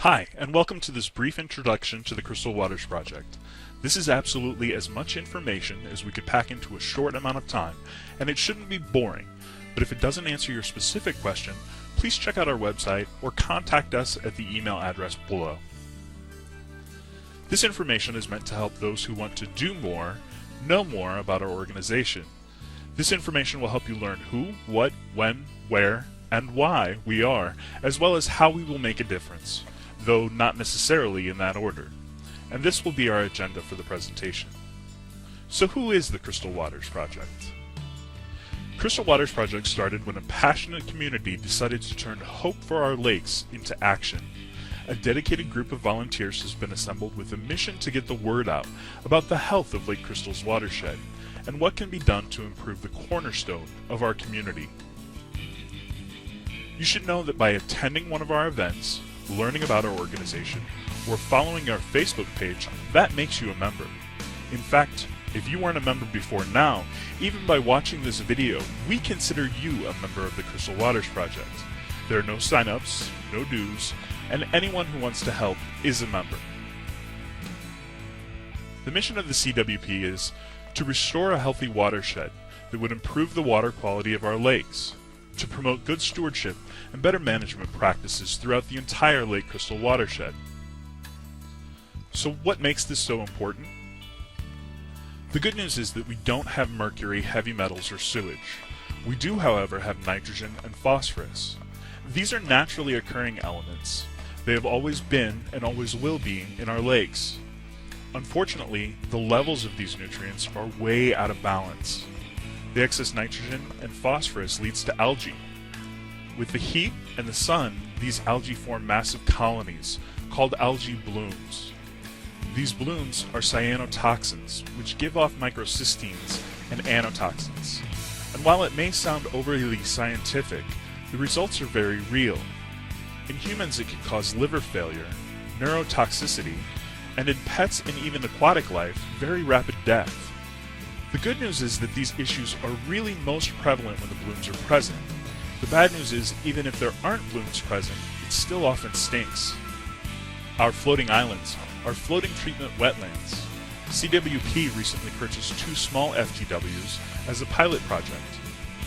Hi, and welcome to this brief introduction to the Crystal Waters Project. This is absolutely as much information as we could pack into a short amount of time, and it shouldn't be boring, but if it doesn't answer your specific question, please check out our website or contact us at the email address below. This information is meant to help those who want to do more, know more about our organization. This information will help you learn who, what, when, where, and why we are, as well as how we will make a difference, though not necessarily in that order. And this will be our agenda for the presentation. So who is the Crystal Waters Project? Crystal Waters Project started when a passionate community decided to turn hope for our lakes into action. A dedicated group of volunteers has been assembled with a mission to get the word out about the health of Lake Crystal's watershed and what can be done to improve the cornerstone of our community. You should know that by attending one of our events, learning about our organization, or following our Facebook page, that makes you a member. In fact, if you weren't a member before now, even by watching this video, we consider you a member of the Crystal Waters Project. There are no sign-ups, no dues, and anyone who wants to help is a member. The mission of the CWP is to restore a healthy watershed that would improve the water quality of our lakes, to promote good stewardship and better management practices throughout the entire Lake Crystal watershed. So what makes this so important? The good news is that we don't have mercury, heavy metals, or sewage. We do, however, have nitrogen and phosphorus. These are naturally occurring elements. They have always been and always will be in our lakes. Unfortunately, the levels of these nutrients are way out of balance. The excess nitrogen and phosphorus leads to algae. With the heat and the sun, these algae form massive colonies called algae blooms. These blooms are cyanotoxins, which give off microcysteines and anotoxins. And while it may sound overly scientific, the results are very real. In humans, it can cause liver failure, neurotoxicity, and in pets and even aquatic life, very rapid death. The good news is that these issues are really most prevalent when the blooms are present. The bad news is, even if there aren't blooms present, it still often stinks. Our floating islands are floating treatment wetlands. CWP recently purchased 2 small FTWs as a pilot project.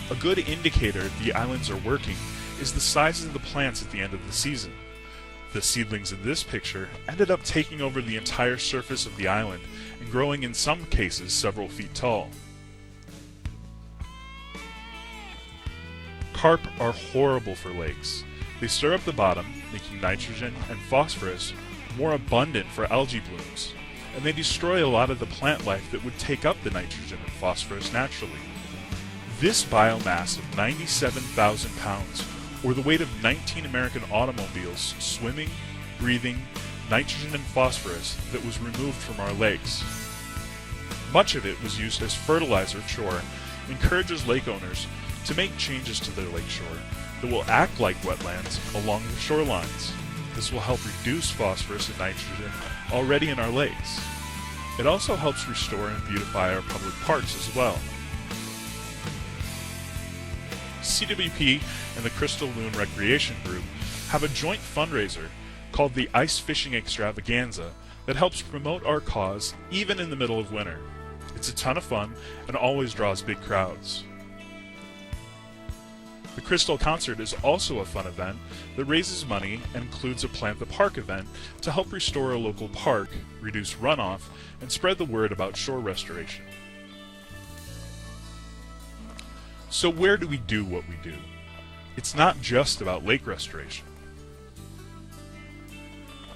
A good indicator the islands are working is the size of the plants at the end of the season. The seedlings in this picture ended up taking over the entire surface of the island and growing in some cases several feet tall. Carp are horrible for lakes. They stir up the bottom, making nitrogen and phosphorus more abundant for algae blooms, and they destroy a lot of the plant life that would take up the nitrogen and phosphorus naturally. This biomass of 97,000 pounds, or the weight of 19 American automobiles, swimming, breathing, nitrogen and phosphorus that was removed from our lakes. Much of it was used as fertilizer shore, encourages lake owners to make changes to their lake shore that will act like wetlands along the shorelines. This will help reduce phosphorus and nitrogen already in our lakes. It also helps restore and beautify our public parks as well. CWP and the Crystal Loon Recreation Group have a joint fundraiser called the Ice Fishing Extravaganza that helps promote our cause even in the middle of winter. It's a ton of fun and always draws big crowds. The Crystal Concert is also a fun event that raises money and includes a Plant the Park event to help restore a local park, reduce runoff, and spread the word about shore restoration. So where do we do what we do? It's not just about lake restoration.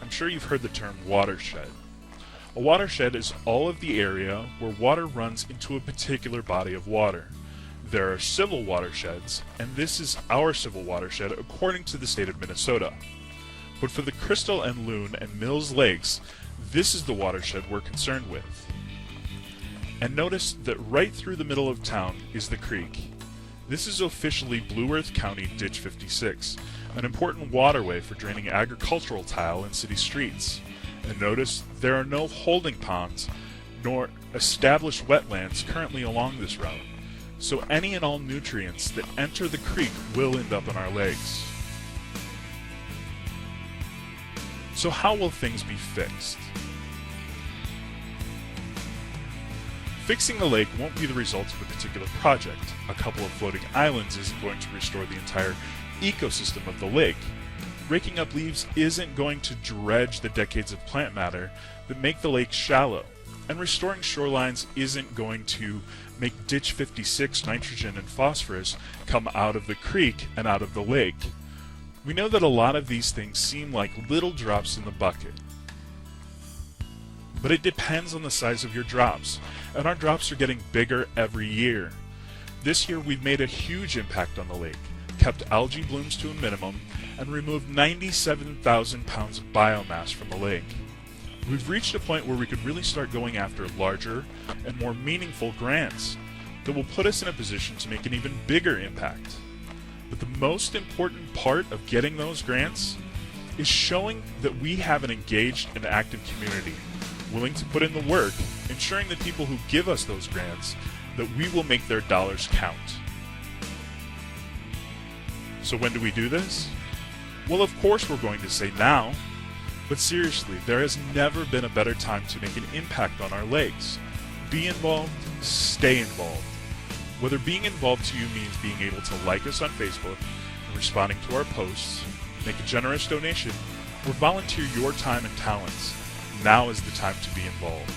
I'm sure you've heard the term watershed. A watershed is all of the area where water runs into a particular body of water. There are civil watersheds, and this is our civil watershed according to the state of Minnesota. But for the Crystal and Loon and Mills Lakes, this is the watershed we're concerned with. And notice that right through the middle of town is the creek. This is officially Blue Earth County Ditch 56, an important waterway for draining agricultural tile in city streets. And notice there are no holding ponds nor established wetlands currently along this route. So any and all nutrients that enter the creek will end up in our lakes. So how will things be fixed? Fixing the lake won't be the result of a particular project. A couple of floating islands isn't going to restore the entire ecosystem of the lake. Raking up leaves isn't going to dredge the decades of plant matter that make the lake shallow. And restoring shorelines isn't going to make Ditch 56 nitrogen and phosphorus come out of the creek and out of the lake. We know that a lot of these things seem like little drops in the bucket. But it depends on the size of your drops, and our drops are getting bigger every year. This year we've made a huge impact on the lake, kept algae blooms to a minimum, and removed 97,000 pounds of biomass from the lake. We've reached a point where we could really start going after larger and more meaningful grants that will put us in a position to make an even bigger impact. But the most important part of getting those grants is showing that we have an engaged and active community, willing to put in the work, ensuring that people who give us those grants, that we will make their dollars count. So when do we do this? Well, of course we're going to say now, but seriously, there has never been a better time to make an impact on our lakes. Be involved, stay involved. Whether being involved to you means being able to like us on Facebook and responding to our posts, make a generous donation, or volunteer your time and talents, now is the time to be involved.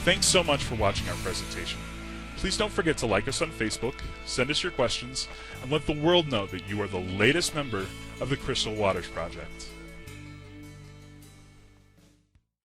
Thanks so much for watching our presentation. Please don't forget to like us on Facebook, send us your questions, and let the world know that you are the latest member of the Crystal Waters Project.